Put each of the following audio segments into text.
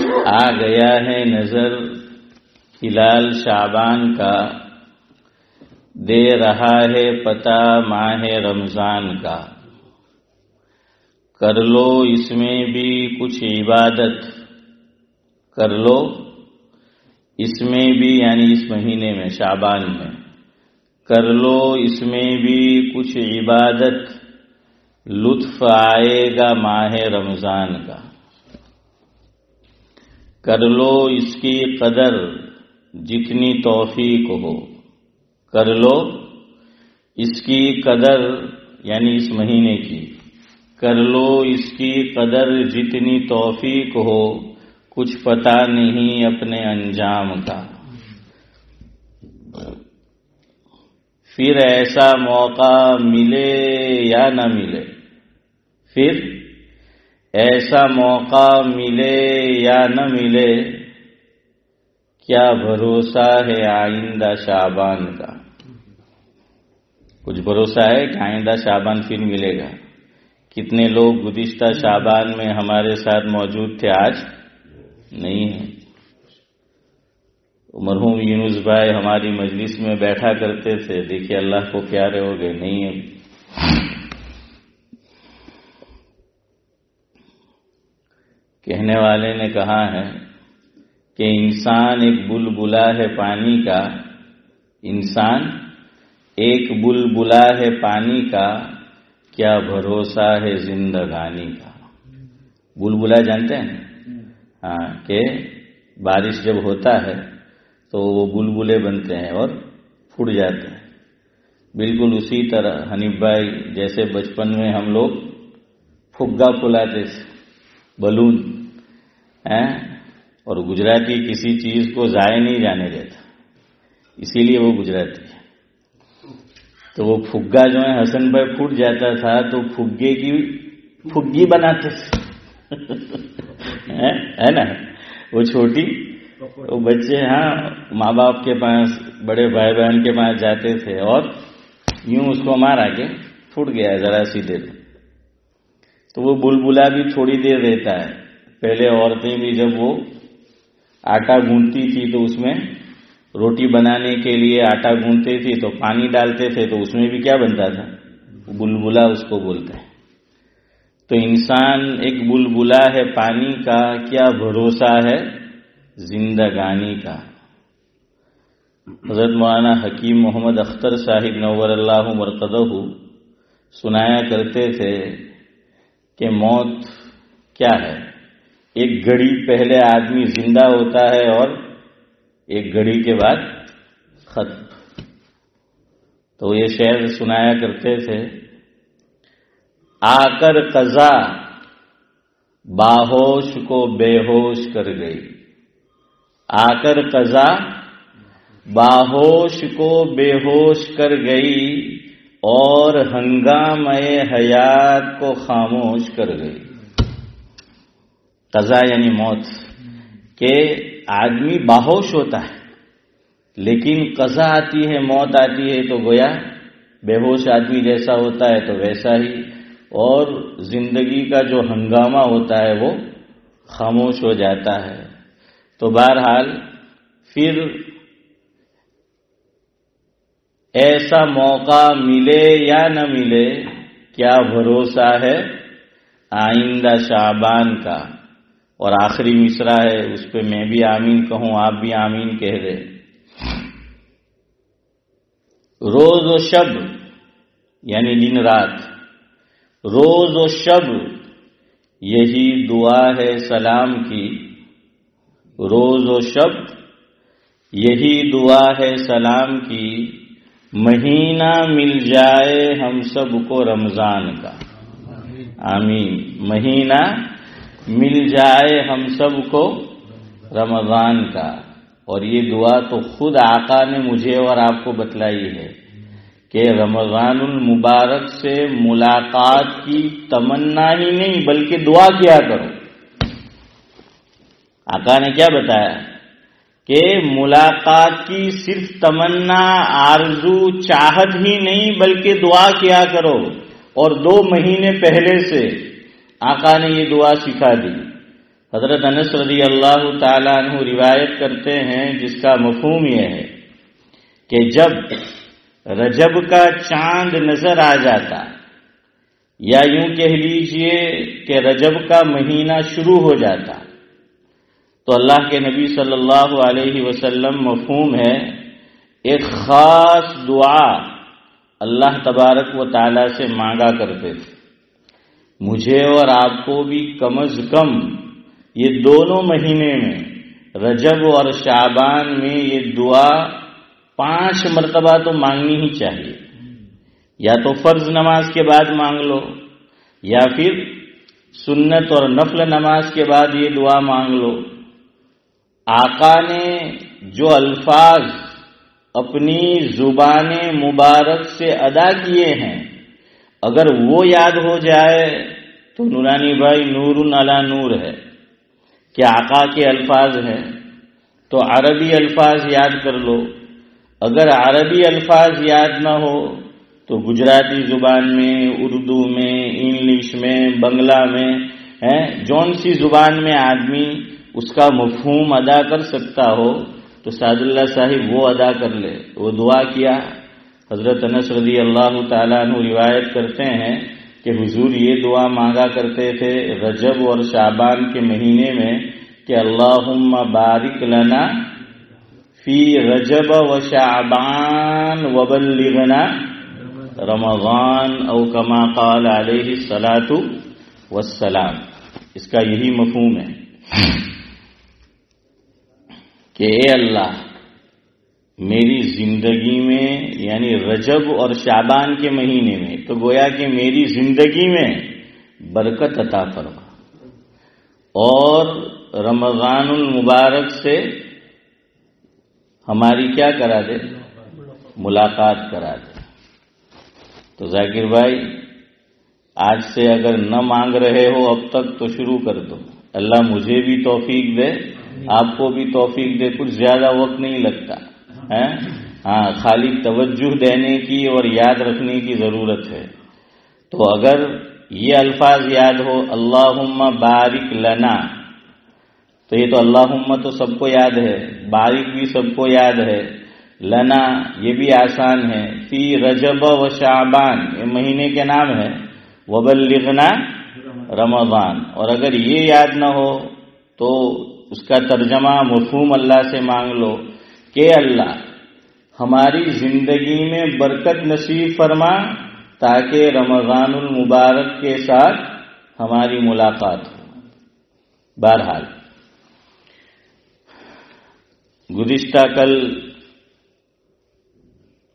آ گیا ہے نظر ہلال شعبان کا، دے رہا ہے پتہ ماہ رمضان کا۔ کر لو اس میں بھی کچھ عبادت، کر لو اس میں بھی یعنی اس مہینے میں شعبان میں، کر لو اس میں بھی کچھ عبادت، لطف آئے گا ماہ رمضان کا۔ کر لو اس کی قدر جتنی توفیق ہو، کر لو اس کی قدر یعنی اس مہینے کی، کر لو اس کی قدر جتنی توفیق ہو، کچھ پتہ نہیں اپنے انجام کا۔ پھر ایسا موقع ملے یا نہ ملے، پھر ایسا موقع ملے یا نہ ملے، کیا بھروسہ ہے آئندہ شعبان کا۔ کچھ بھروسہ ہے کہ آئندہ شعبان پھر ملے گا؟ کتنے لوگ گزشتہ شعبان میں ہمارے ساتھ موجود تھے، آج نہیں ہیں۔ مرحوم یونس بھائی ہماری مجلس میں بیٹھا کرتے تھے، دیکھیے اللہ کو پیارے ہو گئے، نہیں ہے۔ کہنے والے نے کہا ہے کہ انسان ایک بلبلا ہے پانی کا، انسان ایک بلبلا ہے پانی کا، کیا بھروسہ ہے زندگانی کا۔ بلبلا جانتے ہیں؟ ہاں، کہ بارش جب ہوتا ہے تو وہ بلبلے بنتے ہیں اور پھوٹ جاتے ہیں۔ بالکل اسی طرح حنیف بھائی جیسے بچپن میں ہم لوگ پھگا پھلاتے تھے، بلون، اور گجراتی کسی چیز کو ضائع نہیں جانے دیتا، اسی لیے وہ گجراتی ہے۔ تو وہ پھگا جو ہے حسن بھائی پھوٹ جاتا تھا تو پھگے کی پھگی بناتے تھے ہے نا، وہ چھوٹی، وہ بچے ہاں ماں باپ کے پاس، بڑے بھائی بہن کے پاس جاتے تھے اور یوں اس کو مارا کے پھوٹ گیا ذرا سی دیر، تو وہ بلبلا بھی تھوڑی دیر رہتا ہے۔ پہلے عورتیں بھی جب وہ آٹا گوندتی تھی تو اس میں روٹی بنانے کے لیے آٹا گوندتے تھی تو پانی ڈالتے تھے، تو اس میں بھی کیا بنتا تھا؟ بلبلا اس کو بولتے ہیں۔ تو انسان ایک بلبلا ہے پانی کا، کیا بھروسہ ہے زندگانی کا۔ حضرت مولانا حکیم محمد اختر صاحب نور اللہ مرقدہ سنایا کرتے تھے کہ موت کیا ہے؟ ایک گھڑی پہلے آدمی زندہ ہوتا ہے اور ایک گھڑی کے بعد ختم۔ تو یہ شعر سنایا کرتے تھے، آ کر قضا باہوش کو بے ہوش کر گئی، آ کر قضا باہوش کو بے ہوش کر گئی، اور ہنگامہ حیات کو خاموش کر گئی۔ قضا یعنی موت، کہ آدمی باہوش ہوتا ہے لیکن قضا آتی ہے، موت آتی ہے تو گویا بے ہوش آدمی جیسا ہوتا ہے تو ویسا ہی، اور زندگی کا جو ہنگامہ ہوتا ہے وہ خاموش ہو جاتا ہے۔ تو بہرحال پھر ایسا موقع ملے یا نہ ملے، کیا بھروسہ ہے آئندہ شعبان کا۔ اور آخری مصرع ہے، اس پہ میں بھی آمین کہوں، آپ بھی آمین کہہ دیں۔ روز و شب یعنی دن رات، روز و شب یہی دعا ہے سلام کی، روز و شب یہی دعا ہے سلام کی، مہینہ مل جائے ہم سب کو رمضان کا۔ آمین۔ مہینہ مل جائے ہم سب کو رمضان کا۔ اور یہ دعا تو خود آقا نے مجھے اور آپ کو بتلائی ہے کہ رمضان المبارک سے ملاقات کی تمنا ہی نہیں بلکہ دعا کیا کرو۔ آقا نے کیا بتایا کہ ملاقات کی صرف تمنا، آرزو، چاہت ہی نہیں بلکہ دعا کیا کرو۔ اور 2 مہینے پہلے سے آقا نے یہ دعا سکھا دی حضرت انس رضی اللہ تعالیٰ عنہ روایت کرتے ہیں جس کا مفہوم یہ ہے کہ جب رجب کا چاند نظر آ جاتا، یا یوں کہہ لیجئے کہ رجب کا مہینہ شروع ہو جاتا، تو اللہ کے نبی صلی اللہ علیہ وسلم مفہوم ہے ایک خاص دعا اللہ تبارک و تعالی سے مانگا کرتے تھے۔ مجھے اور آپ کو بھی کم از کم یہ دونوں مہینے میں، رجب اور شعبان میں، یہ دعا 5 مرتبہ تو مانگنی ہی چاہیے۔ یا تو فرض نماز کے بعد مانگ لو، یا پھر سنت اور نفل نماز کے بعد یہ دعا مانگ لو۔ آقا نے جو الفاظ اپنی زبان مبارک سے ادا کیے ہیں، اگر وہ یاد ہو جائے تو نورانی بھائی نور علی نور ہے کہ آقا کے الفاظ ہیں، تو عربی الفاظ یاد کر لو۔ اگر عربی الفاظ یاد نہ ہو تو گجراتی زبان میں، اردو میں، انگلش میں، بنگلہ میں، جون سی زبان میں آدمی اس کا مفہوم ادا کر سکتا ہو تو سعد اللہ صاحب وہ ادا کر لے۔ وہ دعا کیا۔ حضرت انس رضی اللہ تعالیٰ عنہ روایت کرتے ہیں کہ حضور یہ دعا مانگا کرتے تھے رجب اور شعبان کے مہینے میں کہ اللہم بارک لنا فی رجب و شعبان وبلغنا رمضان او کما قال علیہ الصلاۃ والسلام۔ اس کا یہی مفہوم ہے کہ اے اللہ میری زندگی میں، یعنی رجب اور شعبان کے مہینے میں، تو گویا کہ میری زندگی میں برکت عطا فرما، اور رمضان المبارک سے ہماری کیا کرا دے؟ ملاقات کرا دے۔ تو ذاکر بھائی آج سے اگر نہ مانگ رہے ہو اب تک تو شروع کر دو۔ اللہ مجھے بھی توفیق دے، آپ کو بھی توفیق دے۔ کچھ زیادہ وقت نہیں لگتا ہے، ہاں خالی توجہ دینے کی اور یاد رکھنے کی ضرورت ہے۔ تو اگر یہ الفاظ یاد ہو اللہم بارک لنا، تو یہ تو اللہم تو سب کو یاد ہے، بارک بھی سب کو یاد ہے، لنا یہ بھی آسان ہے، فی رجب و شعبان یہ مہینے کے نام ہے، وبلغنا رمضان۔ اور اگر یہ یاد نہ ہو تو اس کا ترجمہ مفہوم اللہ سے مانگ لو کہ اللہ ہماری زندگی میں برکت نصیب فرما تاکہ رمضان المبارک کے ساتھ ہماری ملاقات ہو۔ بہرحال گزشتہ کل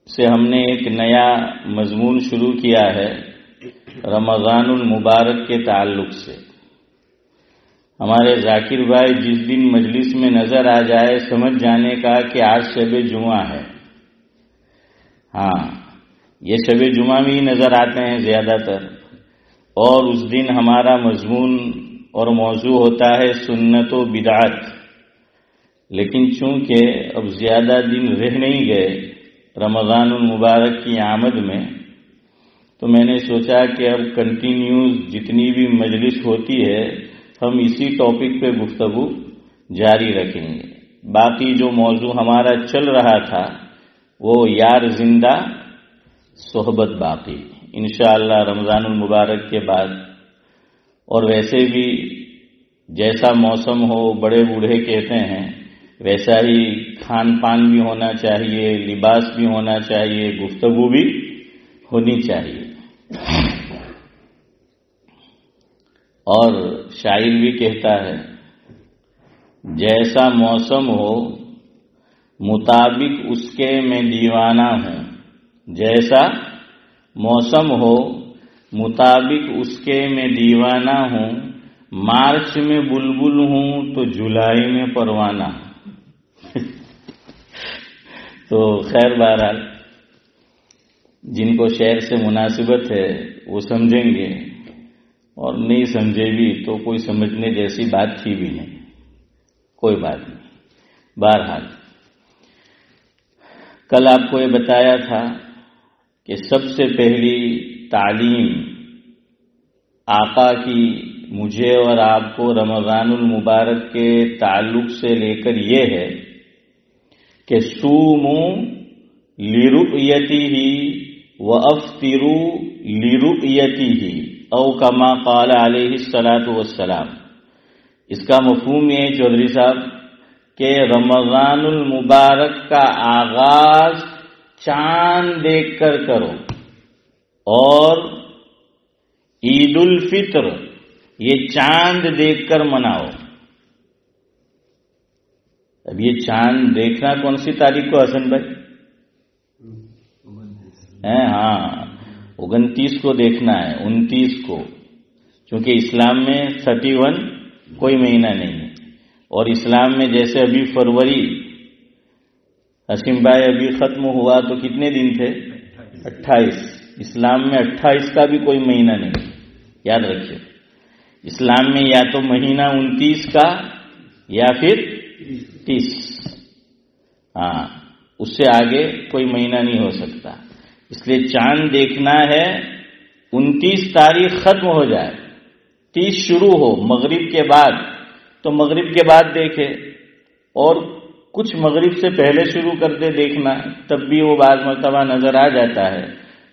سے ہم نے ایک نیا مضمون شروع کیا ہے رمضان المبارک کے تعلق سے۔ ہمارے ذاکر بھائی جس دن مجلس میں نظر آ جائے سمجھ جانے کا کہ آج شب جمعہ ہے۔ ہاں یہ شب جمعہ میں ہی نظر آتے ہیں زیادہ تر، اور اس دن ہمارا مضمون اور موضوع ہوتا ہے سنت و بدعت۔ لیکن چونکہ اب زیادہ دن رہ نہیں گئے رمضان المبارک کی آمد میں، تو میں نے سوچا کہ اب کنٹینیوز جتنی بھی مجلس ہوتی ہے ہم اسی ٹاپک پہ گفتگو جاری رکھیں گے۔ باقی جو موضوع ہمارا چل رہا تھا وہ یار زندہ صحبت باقی، انشاءاللہ رمضان المبارک کے بعد۔ اور ویسے بھی جیسا موسم ہو بڑے بوڑھے کہتے ہیں ویسا ہی کھان پان بھی ہونا چاہیے، لباس بھی ہونا چاہیے، گفتگو بھی ہونی چاہیے۔ اور شاعر بھی کہتا ہے جیسا موسم ہو مطابق اس کے میں دیوانہ ہوں، جیسا موسم ہو مطابق اس کے میں دیوانہ ہوں، مارچ میں بلبل ہوں تو جولائی میں پروانہ ہوں۔ تو خیر بہرحال جن کو شعر سے مناسبت ہے وہ سمجھیں گے، اور نہیں سمجھے بھی تو کوئی سمجھنے جیسی بات تھی بھی نہیں، کوئی بات نہیں۔ بہرحال کل آپ کو یہ بتایا تھا کہ سب سے پہلی تعلیم آقا کی مجھے اور آپ کو رمضان المبارک کے تعلق سے لے کر یہ ہے کہ صوموا لرؤیتہ وافطروا لرؤیتہ او کما قال علیہ الصلاۃ والسلام. اس کا مفہوم یہ ہے چودھری صاحب کہ رمضان المبارک کا آغاز چاند دیکھ کر کرو اور عید الفطر یہ چاند دیکھ کر مناؤ. اب یہ چاند دیکھنا کون سی تاریخ کو حسن بھائی؟ ہاں 29 کو دیکھنا ہے، 29 کو، چونکہ اسلام میں 31 کوئی مہینہ نہیں ہے. اور اسلام میں جیسے ابھی فروری حسین بھائی ابھی ختم ہوا تو کتنے دن تھے؟ 28. اسلام میں 28 کا بھی کوئی مہینہ نہیں، یاد رکھیے. اسلام میں یا تو مہینہ 29 کا یا پھر 30. ہاں اس سے آگے کوئی مہینہ نہیں ہو سکتا. اس لیے چاند دیکھنا ہے 29 تاریخ ختم ہو جائے، 30 شروع ہو مغرب کے بعد، تو مغرب کے بعد دیکھے، اور کچھ مغرب سے پہلے شروع کر دے دیکھنا تب بھی وہ بعض مرتبہ نظر آ جاتا ہے.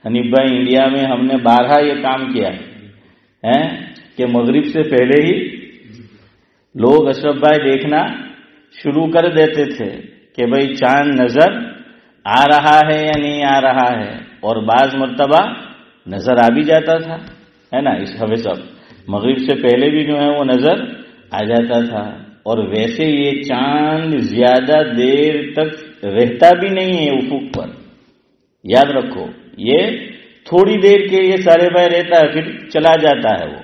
حنیف بھائی انڈیا میں ہم نے 12 یہ کام کیا ہے کہ مغرب سے پہلے ہی لوگ اشرف بھائی دیکھنا شروع کر دیتے تھے کہ بھئی چاند نظر آ رہا ہے یا نہیں آ رہا ہے، اور بعض مرتبہ نظر آ بھی جاتا تھا، ہے نا. اس حوالے سے مغرب سے پہلے بھی جو ہے وہ نظر آ جاتا تھا. اور ویسے یہ چاند زیادہ دیر تک رہتا بھی نہیں ہے افق پر، یاد رکھو. یہ تھوڑی دیر کے یہ سارے بھائی رہتا ہے پھر چلا جاتا ہے وہ.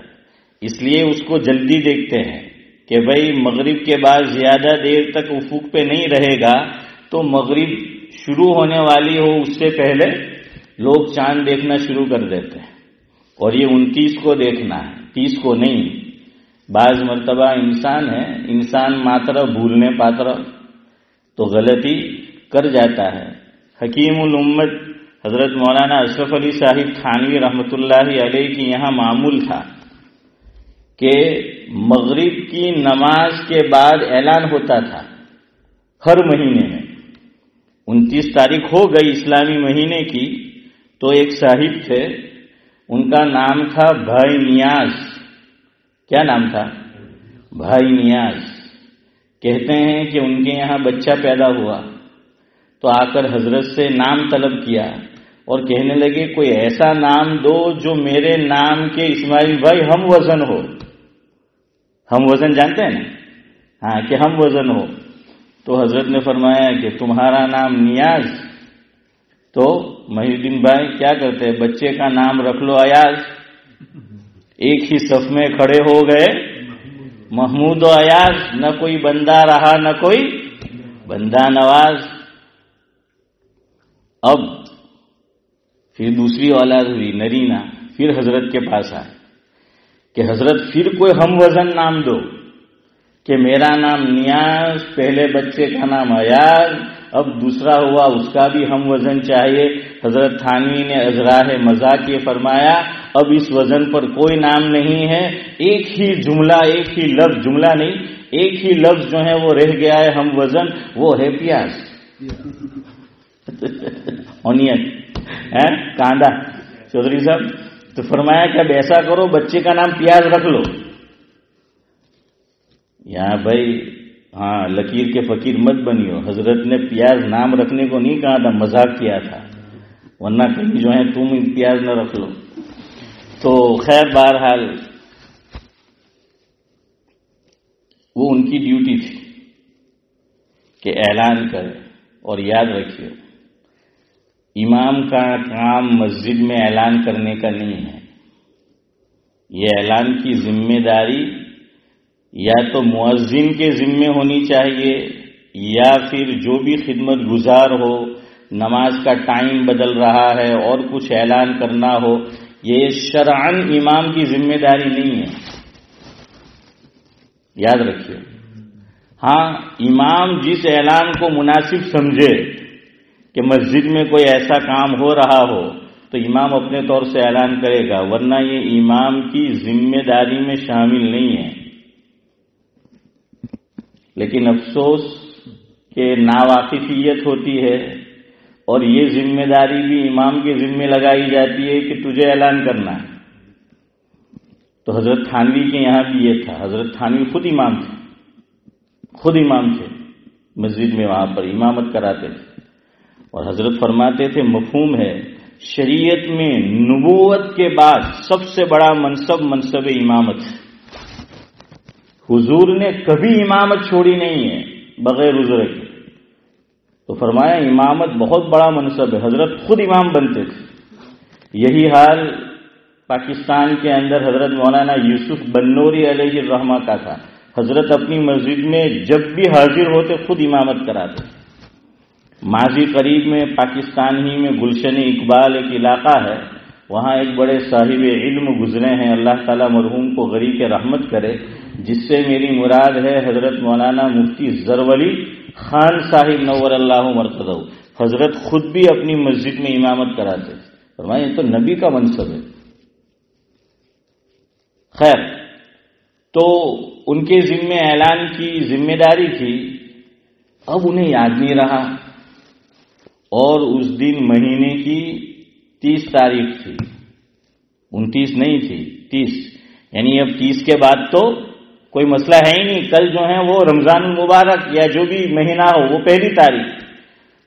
اس لیے اس کو جلدی دیکھتے ہیں کہ بھئی مغرب کے بعد زیادہ دیر تک افق پہ نہیں رہے گا تو مغرب شروع ہونے والی ہو اس سے پہلے لوگ چاند دیکھنا شروع کر دیتے ہیں. اور یہ 29 کو دیکھنا ہے، 30 کو نہیں. بعض مرتبہ انسان ہے، انسان ماتر بھولنے پاتر تو غلطی کر جاتا ہے. حکیم الامت حضرت مولانا اشرف علی صاحب تھانوی رحمۃ اللہ علیہ کی یہاں معمول تھا کہ مغرب کی نماز کے بعد اعلان ہوتا تھا ہر مہینے میں. 29 تاریخ ہو گئی اسلامی مہینے کی تو ایک صاحب تھے، ان کا نام تھا بھائی نیاز. کیا نام تھا؟ بھائی نیاز. کہتے ہیں کہ ان کے یہاں بچہ پیدا ہوا تو آ کر حضرت سے نام طلب کیا اور کہنے لگے کوئی ایسا نام دو جو میرے نام کے اسماعیل بھائی ہم وزن ہو. ہم وزن جانتے ہیں نا؟ ہاں کہ ہم وزن ہو. تو حضرت نے فرمایا کہ تمہارا نام نیاز، تو محی الدین بھائی کیا کرتے ہیں، بچے کا نام رکھ لو ایاز. ایک ہی صف میں کھڑے ہو گئے محمود و ایاز. نہ کوئی بندہ رہا نہ کوئی بندہ نواز. اب پھر دوسری اولاد ہوئی نرینا، پھر حضرت کے پاس آئے کہ حضرت پھر کوئی ہم وزن نام دو، کہ میرا نام نیاز، پہلے بچے کا نام ایاز، اب دوسرا ہوا اس کا بھی ہم وزن چاہیے. حضرت تھانوی نے ازراہ مذاق یہ فرمایا اب اس وزن پر کوئی نام نہیں ہے، ایک ہی جملہ، ایک ہی لفظ، جملہ نہیں ایک ہی لفظ جو ہے وہ رہ گیا ہے ہم وزن، وہ ہے پیاز. اونین کاندا. چودھری صاحب تو فرمایا کہ اب ایسا کرو بچے کا نام پیاز رکھ لو. یہاں بھائی ہاں لکیر کے فقیر مت بنیو. حضرت نے پیاز نام رکھنے کو نہیں کہا تھا، مذاق کیا تھا، ورنہ کہیں جو ہے تم پیاز نہ رکھ لو. تو خیر بہرحال وہ ان کی ڈیوٹی تھی کہ اعلان کرے. اور یاد رکھیے امام کا کام مسجد میں اعلان کرنے کا نہیں ہے. یہ اعلان کی ذمہ داری یا تو مؤذن کے ذمے ہونی چاہیے یا پھر جو بھی خدمت گزار ہو، نماز کا ٹائم بدل رہا ہے اور کچھ اعلان کرنا ہو، یہ شرعاً امام کی ذمہ داری نہیں ہے. یاد رکھیے. ہاں امام جس اعلان کو مناسب سمجھے کہ مسجد میں کوئی ایسا کام ہو رہا ہو تو امام اپنے طور سے اعلان کرے گا، ورنہ یہ امام کی ذمہ داری میں شامل نہیں ہے۔ لیکن افسوس کہ ناواقفیت ہوتی ہے، اور یہ ذمہ داری بھی امام کے ذمہ لگائی جاتی ہے کہ تجھے اعلان کرنا ہے۔ تو حضرت تھانوی کے یہاں بھی یہ تھا، حضرت تھانوی خود امام تھے مسجد میں، وہاں پر امامت کراتے تھے، اور حضرت فرماتے تھے مفہوم ہے شریعت میں نبوت کے بعد سب سے بڑا منصب امامت ہے۔ حضور نے کبھی امامت چھوڑی نہیں ہے بغیر عذر کے، تو فرمایا امامت بہت بڑا منصب ہے، حضرت خود امام بنتے تھے۔ یہی حال پاکستان کے اندر حضرت مولانا یوسف بنوری علیہ الرحمہ کا تھا، حضرت اپنی مسجد میں جب بھی حاضر ہوتے خود امامت کراتے۔ ماضی قریب میں پاکستان ہی میں گلشن اقبال ایک علاقہ ہے، وہاں ایک بڑے صاحب علم گزرے ہیں، اللہ تعالیٰ مرحوم کو غریق رحمت کرے، جس سے میری مراد ہے حضرت مولانا مفتی زرولی خان صاحب نور اللہ مرقدہ۔ حضرت خود بھی اپنی مسجد میں امامت کراتے، فرمایا یہ تو نبی کا منصب ہے۔ خیر، تو ان کے ذمہ اعلان کی ذمہ داری تھی، اب انہیں یاد نہیں رہا، اور اس دن مہینے کی 30 تاریخ تھی، 29 نہیں تھی، 30، یعنی اب 30 کے بعد تو کوئی مسئلہ ہے ہی نہیں، کل جو ہے وہ رمضان المبارک یا جو بھی مہینہ ہو وہ پہلی تاریخ۔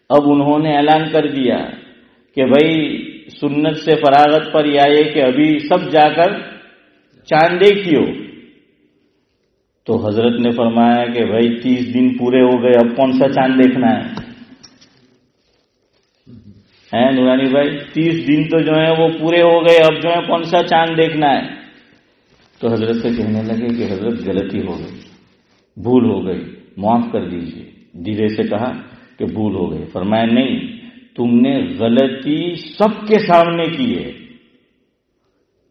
اب انہوں نے اعلان کر دیا کہ بھائی سنت سے فراغت پر یہ آئے کہ ابھی سب جا کر چاند دیکھیو۔ تو حضرت نے فرمایا کہ بھائی 30 دن پورے ہو گئے، اب کون سا چاند دیکھنا ہے نورانی بھائی؟ 30 دن تو جو ہے وہ پورے ہو گئے، اب جو ہے کون سا چاند دیکھنا ہے؟ تو حضرت سے کہنے لگے کہ حضرت غلطی ہو گئی، بھول ہو گئی، معاف کر دیجیے۔ دھیرے سے کہا کہ بھول ہو گئی۔ فرمایا نہیں، تم نے غلطی سب کے سامنے کی ہے،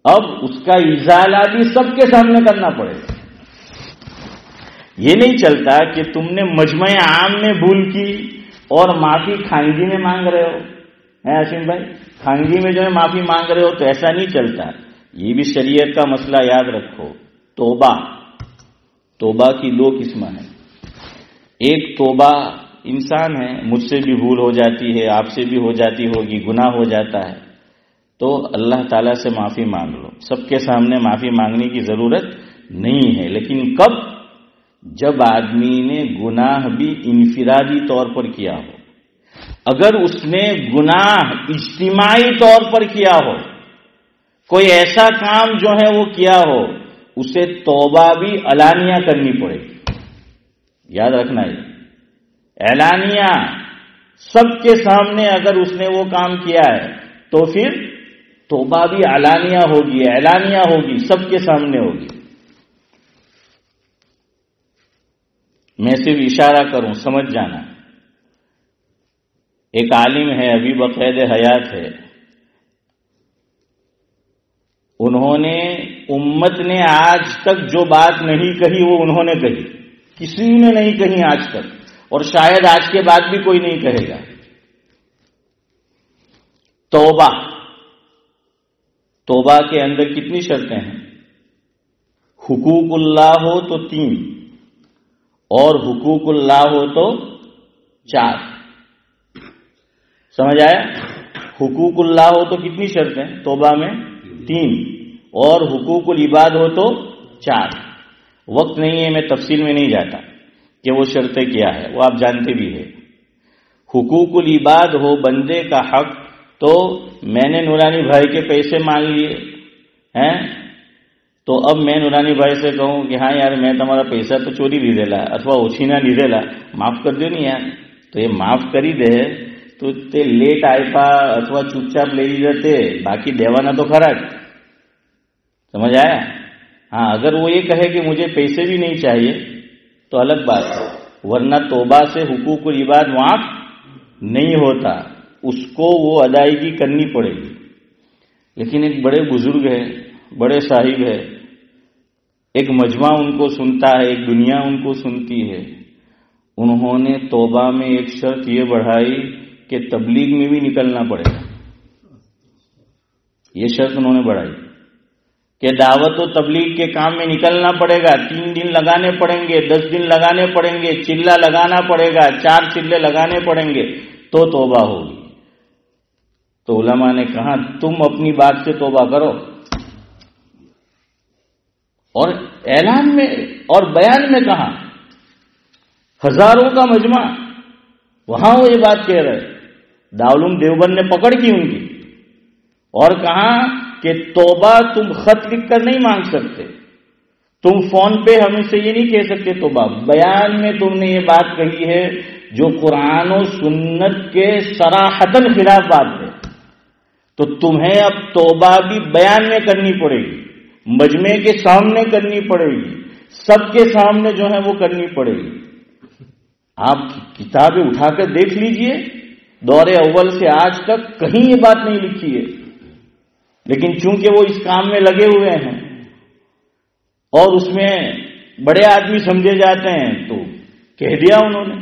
اب اس کا ازالہ بھی سب کے سامنے کرنا پڑے گا۔ یہ نہیں چلتا کہ تم نے مجمع عام میں بھول کی اور معافی خانگی میں مانگ رہے ہو، عاصم بھائی، خانگی میں جو ہے معافی مانگ رہے ہو، تو ایسا نہیں چلتا۔ یہ بھی شریعت کا مسئلہ یاد رکھو۔ توبہ کی 2 قسمیں ہیں۔ ایک توبہ انسان ہے، مجھ سے بھی بھول ہو جاتی ہے، آپ سے بھی ہو جاتی ہوگی، گناہ ہو جاتا ہے، تو اللہ تعالیٰ سے معافی مانگ لو، سب کے سامنے معافی مانگنے کی ضرورت نہیں ہے۔ لیکن کب؟ جب آدمی نے گناہ بھی انفرادی طور پر کیا ہو۔ اگر اس نے گناہ اجتماعی طور پر کیا ہو، کوئی ایسا کام جو ہے وہ کیا ہو، اسے توبہ بھی علانیہ کرنی پڑے گی، یاد رکھنا ہے۔ اعلانیہ سب کے سامنے اگر اس نے وہ کام کیا ہے تو پھر توبہ بھی علانیہ ہوگی، اعلانیہ ہوگی، سب کے سامنے ہوگی۔ میں صرف اشارہ کروں، سمجھ جانا۔ ایک عالم ہے، ابھی بقید حیات ہے، انہوں نے امت نے آج تک جو بات نہیں کہی وہ انہوں نے کہی، کسی نے نہیں کہی آج تک، اور شاید آج کے بعد بھی کوئی نہیں کہے گا۔ توبہ کے اندر کتنی شرطیں ہیں؟ حقوق اللہ ہو تو 3، اور حقوق اللہ ہو تو 4۔ سمجھ آیا؟ حقوق اللہ ہو تو کتنی شرطیں توبہ میں؟ 3، اور حقوق العباد ہو تو 4۔ وقت نہیں ہے، میں تفصیل میں نہیں جاتا کہ وہ شرطیں کیا ہے، وہ آپ جانتے بھی ہیں۔ حقوق العباد ہو بندے کا حق، تو میں نے نورانی بھائی کے پیسے مان لیے ہیں، تو اب میں نورانی بھائی سے کہوں کہ ہاں یار میں تمہارا پیسہ تو چوری لیدیلا اتوا اوچھینا لیدیلا، معاف کر دو نہیں یار، تو یہ معاف کری دے تو تے لیٹ آئپا اتوا چپ چاپ لے لیتے، باقی دیوانا تو خرا۔ سمجھ آیا؟ ہاں، اگر وہ یہ کہے کہ مجھے پیسے بھی نہیں چاہیے تو الگ بات ہے، ورنہ توبہ سے حقوق العباد معاف نہیں ہوتا، اس کو وہ ادائیگی کرنی پڑے گی۔ لیکن ایک بڑے بزرگ ہے، بڑے صاحب ہے، ایک مجمع ان کو سنتا ہے، ایک دنیا ان کو سنتی ہے، انہوں نے توبہ میں ایک شرط یہ بڑھائی کہ تبلیغ میں بھی نکلنا پڑے گا۔ یہ شرط انہوں نے بڑھائی کہ دعوت و تبلیغ کے کام میں نکلنا پڑے گا، 3 دن لگانے پڑیں گے، 10 دن لگانے پڑیں گے، چلہ لگانا پڑے گا، 4 چلے لگانے پڑیں گے تو توبہ ہوگی۔ تو علماء نے کہا تم اپنی بات سے توبہ کرو، اور اعلان میں اور بیان میں کہا، ہزاروں کا مجمع وہاں وہ یہ بات کہہ رہے، دارالعلوم دیوبند نے پکڑ کی ان کی، اور کہا کہ توبہ تم خط لکھ کر نہیں مانگ سکتے، تم فون پہ ہم سے یہ نہیں کہہ سکتے توبہ، بیان میں تم نے یہ بات کہی ہے جو قرآن و سنت کے صراحتاً خلاف بات ہے، تو تمہیں اب توبہ بھی بیان میں کرنی پڑے گی، مجمع کے سامنے کرنی پڑے گی، سب کے سامنے جو ہے وہ کرنی پڑے گی۔ آپ کتابیں اٹھا کر دیکھ لیجئے، دور اول سے آج تک کہیں یہ بات نہیں لکھی ہے، لیکن چونکہ وہ اس کام میں لگے ہوئے ہیں اور اس میں بڑے آدمی سمجھے جاتے ہیں تو کہہ دیا انہوں نے۔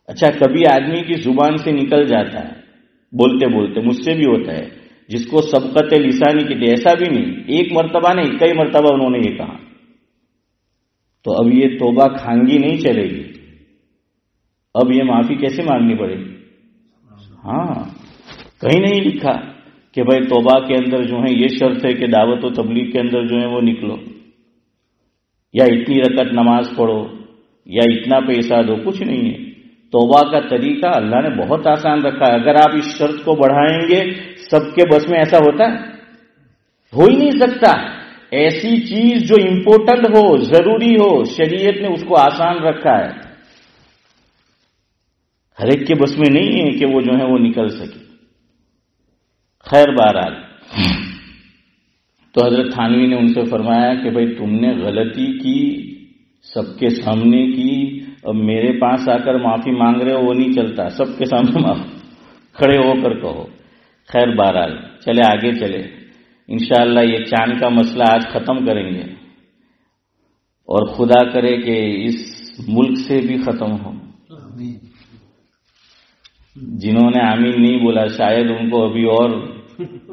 اچھا، کبھی آدمی کی زبان سے نکل جاتا ہے بولتے بولتے، مجھ سے بھی ہوتا ہے، جس کو سبقت لسانی کہتے، ایسا بھی نہیں، ایک مرتبہ نہیں کئی مرتبہ انہوں نے یہ کہا، تو اب یہ توبہ کھانگی نہیں چلے گی، اب یہ معافی کیسے مانگنی پڑے گی؟ ہاں، کہیں نہیں لکھا کہ بھائی توبہ کے اندر جو ہے یہ شرط ہے کہ دعوت و تبلیغ کے اندر جو ہے وہ نکلو، یا اتنی رکعت نماز پڑھو، یا اتنا پیسہ دو، کچھ نہیں ہے۔ توبہ کا طریقہ اللہ نے بہت آسان رکھا ہے، اگر آپ اس شرط کو بڑھائیں گے سب کے بس میں ایسا ہوتا ہے؟ ہو ہی نہیں سکتا۔ ایسی چیز جو امپورٹنٹ ہو، ضروری ہو، شریعت نے اس کو آسان رکھا ہے، ہر ایک کے بس میں نہیں ہے کہ وہ جو ہے وہ نکل سکے۔ خیر بہرحال، تو حضرت تھانوی نے ان سے فرمایا کہ بھئی تم نے غلطی کی، سب کے سامنے کی، اب میرے پاس آ کر معافی مانگ رہے ہو وہ نہیں چلتا، سب کے سامنے کھڑے ہو کر کہو۔ خیر بہرحال چلے آگے چلے، انشاءاللہ یہ چاند کا مسئلہ آج ختم کریں گے، اور خدا کرے کہ اس ملک سے بھی ختم ہو۔ جنہوں نے آمین نہیں بولا شاید ان کو ابھی اور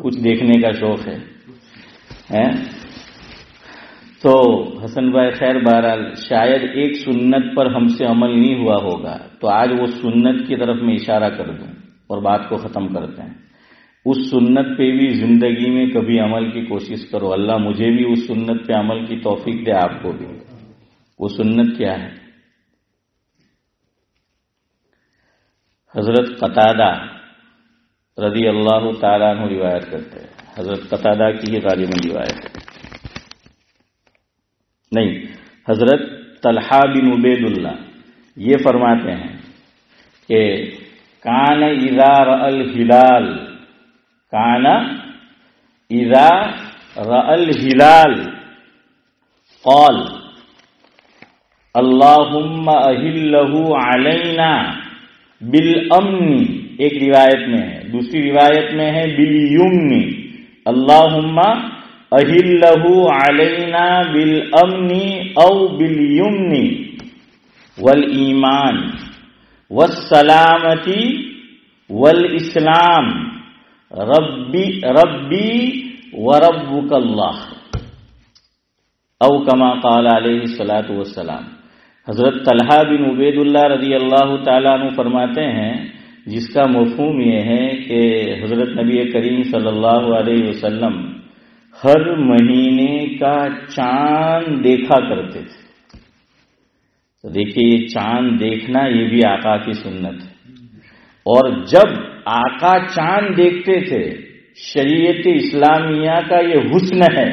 کچھ دیکھنے کا شوق ہے۔ تو حسن بھائی خیر بہرحال شاید ایک سنت پر ہم سے عمل نہیں ہوا ہوگا، تو آج وہ سنت کی طرف میں اشارہ کر دوں اور بات کو ختم کرتے ہیں۔ اس سنت پہ بھی زندگی میں کبھی عمل کی کوشش کرو، اللہ مجھے بھی اس سنت پہ عمل کی توفیق دے، آپ کو بھی۔ وہ سنت کیا ہے؟ حضرت قتادہ رضی اللہ تعالیٰ عنہ روایت کرتے ہیں، حضرت قتادہ کی ہی غالباً روایت ہے، نہیں، حضرت طلحہ بن عبید اللہ یہ فرماتے ہیں کہ کان اذا رأى الہلال، کان اذا رأى الہلال قال اللہم اہلہ علینا بالامن، ایک روایت میں ہے، دوسری روایت میں ہے بالیمن، اللہم اہلہ علینا بالامن او بالیمن والایمان والسلامتی والاسلام ربی وربک اللہ، او کما قال علیہ الصلاۃ والسلام۔ حضرت طلحہ بن عبید اللہ رضی اللہ تعالیٰ عنہ فرماتے ہیں، جس کا مفہوم یہ ہے کہ حضرت نبی کریم صلی اللہ علیہ وسلم ہر مہینے کا چاند دیکھا کرتے تھے۔ تو دیکھیے یہ چاند دیکھنا یہ بھی آقا کی سنت ہے، اور جب آقا چاند دیکھتے تھے، شریعت اسلامیہ کا یہ حسن ہے،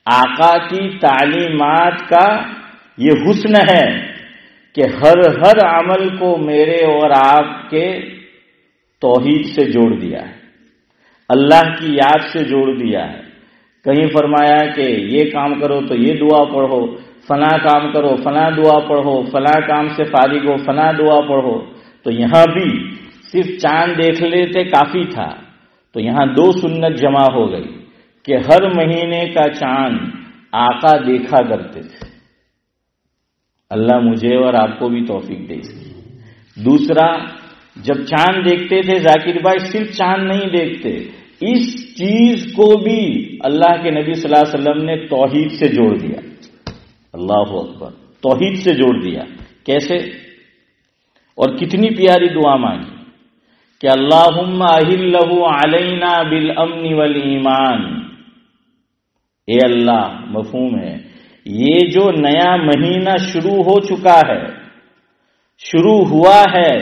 آقا کی تعلیمات کا یہ حسن ہے کہ ہر عمل کو میرے اور آپ کے توحید سے جوڑ دیا ہے، اللہ کی یاد سے جوڑ دیا ہے۔ کہیں فرمایا کہ یہ کام کرو تو یہ دعا پڑھو، فلاں کام کرو فلاں دعا پڑھو، فلاں کام سے فارغ ہو فلاں دعا پڑھو۔ تو یہاں بھی صرف چاند دیکھ لیتے کافی تھا، تو یہاں 2 سنت جمع ہو گئی کہ ہر مہینے کا چاند آقا دیکھا کرتے تھے۔ اللہ مجھے اور آپ کو بھی توفیق دے اس کی۔ دوسرا، جب چاند دیکھتے تھے ذاکر بھائی صرف چاند نہیں دیکھتے، اس چیز کو بھی اللہ کے نبی صلی اللہ علیہ وسلم نے توحید سے جوڑ دیا. اللہ اکبر، توحید سے جوڑ دیا. کیسے؟ اور کتنی پیاری دعا مانگی کہ اللہم اہلہ علینا بالامن والایمان. اے اللہ، مفہوم ہے یہ جو نیا مہینہ شروع ہو چکا ہے، شروع ہوا ہے،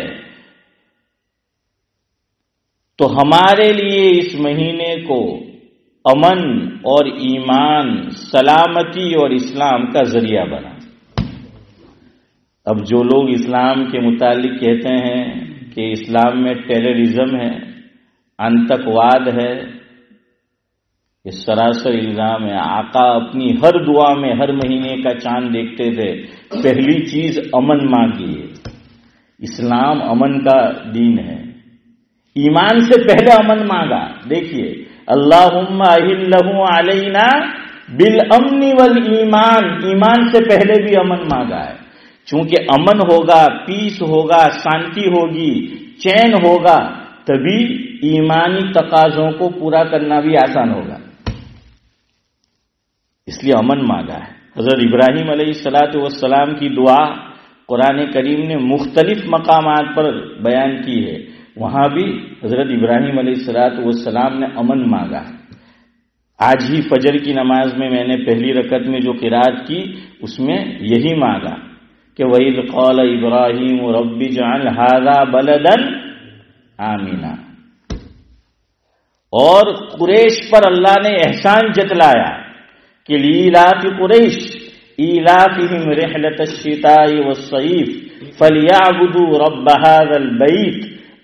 تو ہمارے لیے اس مہینے کو امن اور ایمان، سلامتی اور اسلام کا ذریعہ بنا. اب جو لوگ اسلام کے متعلق کہتے ہیں کہ اسلام میں ٹیررزم ہے، آتنکواد ہے، یہ سراسر الزام ہے. آقا اپنی ہر دعا میں ہر مہینے کا چاند دیکھتے تھے، پہلی چیز امن مانگی ہے. اسلام امن کا دین ہے. ایمان سے پہلے امن مانگا. دیکھیے، اللہم اہلہ علینا بالامن والایمان، ایمان سے پہلے بھی امن مانگا ہے. چونکہ امن ہوگا، پیس ہوگا، شانتی ہوگی، چین ہوگا، تبھی ایمانی تقاضوں کو پورا کرنا بھی آسان ہوگا. اس لیے امن مانگا ہے. حضرت ابراہیم علیہ السلام کی دعا قرآن کریم نے مختلف مقامات پر بیان کی ہے. وہاں بھی حضرت ابراہیم علیہ السلام نے امن مانگا. آج ہی فجر کی نماز میں نے پہلی رکعت میں جو قرات کی اس میں یہی مانگا کہ وَإِذْ قَالَ إِبْرَاهِيمُ رَبِّ اجْعَلْ هَٰذَا بَلَدًا آمِنًا. اور قریش پر اللہ نے احسان جتلایا کہ لِإِيلَافِ قُرَيْشٍ إِيلَافِهِمْ رِحْلَةَ الشِّتَاءِ وَالصَّيْفِ فَلْيَعْبُدُوا رَبَّ هَٰذَا الْبَيْتِ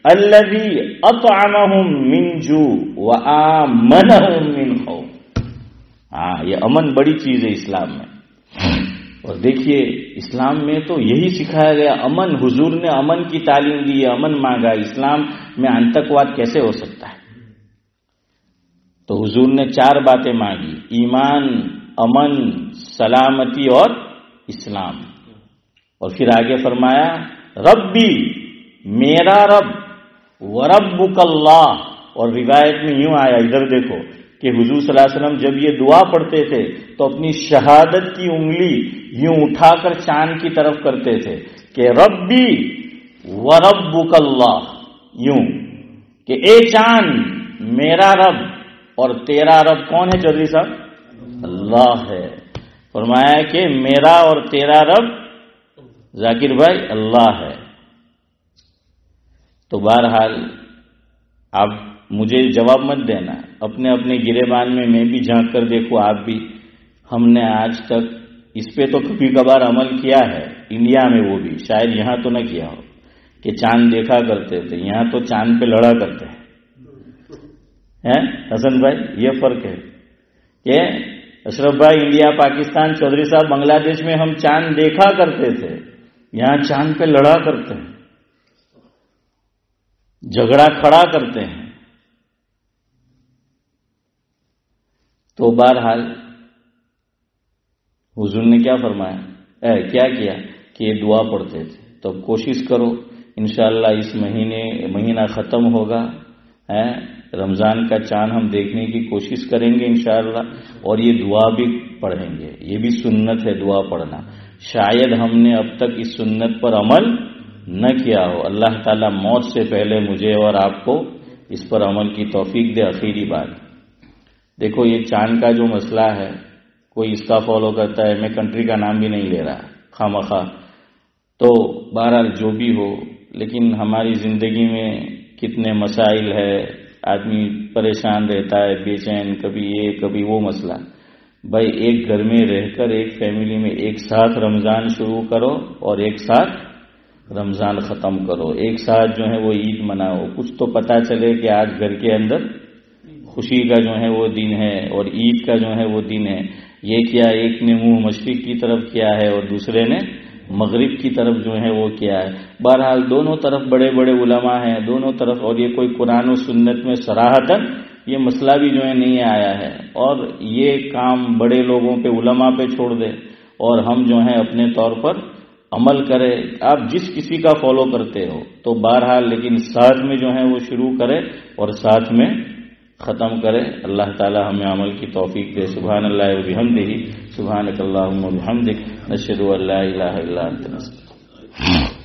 الَّذِي أَطْعَمَهُم مِّن جُوعٍ وَآمَنَهُم مِّنْ خَوْفٍ. یہ امن بڑی چیز ہے اسلام میں. اور دیکھیے اسلام میں تو یہی سکھایا گیا، امن. حضور نے امن کی تعلیم دی ہے، امن مانگا. اسلام میں آتنکواد کیسے ہو سکتا ہے؟ تو حضور نے 4 باتیں مانگی: ایمان، امن، سلامتی اور اسلام. اور پھر آگے فرمایا ربی، میرا رب، وربک اللہ. اور روایت میں یوں آیا، ادھر دیکھو، کہ حضور صلی اللہ علیہ وسلم جب یہ دعا پڑھتے تھے تو اپنی شہادت کی انگلی یوں اٹھا کر چاند کی طرف کرتے تھے کہ ربی وربک اللہ. یوں کہ اے چاند، میرا رب اور تیرا رب کون ہے چودھری صاحب؟ اللہ ہے. فرمایا کہ میرا اور تیرا رب ذاکر بھائی اللہ ہے. تو بہرحال آپ مجھے جواب مت دینا، اپنے اپنے گریبان میں میں بھی جھانک کر دیکھوں، آپ بھی. ہم نے آج تک اس پہ تو کبھی کبھار عمل کیا ہے انڈیا میں، وہ بھی شاید یہاں تو نہ کیا ہو کہ چاند دیکھا کرتے تھے. یہاں تو چاند پہ لڑا کرتے ہیں. حسن بھائی یہ فرق ہے کہ اشرف بھائی انڈیا، پاکستان، چودھری صاحب بنگلہ دیش میں ہم چاند دیکھا کرتے تھے، یہاں چاند پہ لڑا کرتے ہیں، جھگڑا کھڑا کرتے ہیں. تو بہرحال حضور نے کیا فرمایا، کیا کیا کہ یہ دعا پڑھتے تھے. تو کوشش کرو انشاءاللہ اس مہینہ ختم ہوگا، رمضان کا چاند ہم دیکھنے کی کوشش کریں گے انشاءاللہ، اور یہ دعا بھی پڑھیں گے. یہ بھی سنت ہے دعا پڑھنا. شاید ہم نے اب تک اس سنت پر عمل نہ کیا ہو. اللہ تعالیٰ موت سے پہلے مجھے اور آپ کو اس پر عمل کی توفیق دے. آخری بات دیکھو، یہ چاند کا جو مسئلہ ہے، کوئی اس کا فالو کرتا ہے، میں کنٹری کا نام بھی نہیں لے رہا خواہ. تو بہرحال جو بھی ہو، لیکن ہماری زندگی میں کتنے مسائل ہے، آدمی پریشان رہتا ہے، بے چین، کبھی یہ کبھی وہ مسئلہ. بھائی ایک گھر میں رہ کر ایک فیملی میں ایک ساتھ رمضان شروع کرو اور ایک ساتھ رمضان ختم کرو. ایک ساتھ جو ہے وہ عید مناؤ. کچھ تو پتا چلے کہ آج گھر کے اندر خوشی کا جو ہے وہ دن ہے اور عید کا جو ہے وہ دن ہے. یہ کیا، ایک نے منہ مشرق کی طرف کیا ہے اور دوسرے نے مغرب کی طرف جو ہے وہ کیا ہے. بہرحال دونوں طرف بڑے بڑے علماء ہیں دونوں طرف، اور یہ کوئی قرآن و سنت میں صراحتاً یہ مسئلہ بھی جو ہے نہیں آیا ہے. اور یہ کام بڑے لوگوں پہ، علماء پہ چھوڑ دے اور ہم جو ہیں اپنے طور پر عمل کرے. آپ جس کسی کا فالو کرتے ہو تو بہرحال لیکن ساتھ میں جو ہے وہ شروع کرے اور ساتھ میں ختم کریں. اللہ تعالی ہمیں عمل کی توفیق دے. سبحان اللہ و بحمدہ، سبحانک اللہم و بحمدک، نشہد ان لا الہ الا انت، نستغفرک.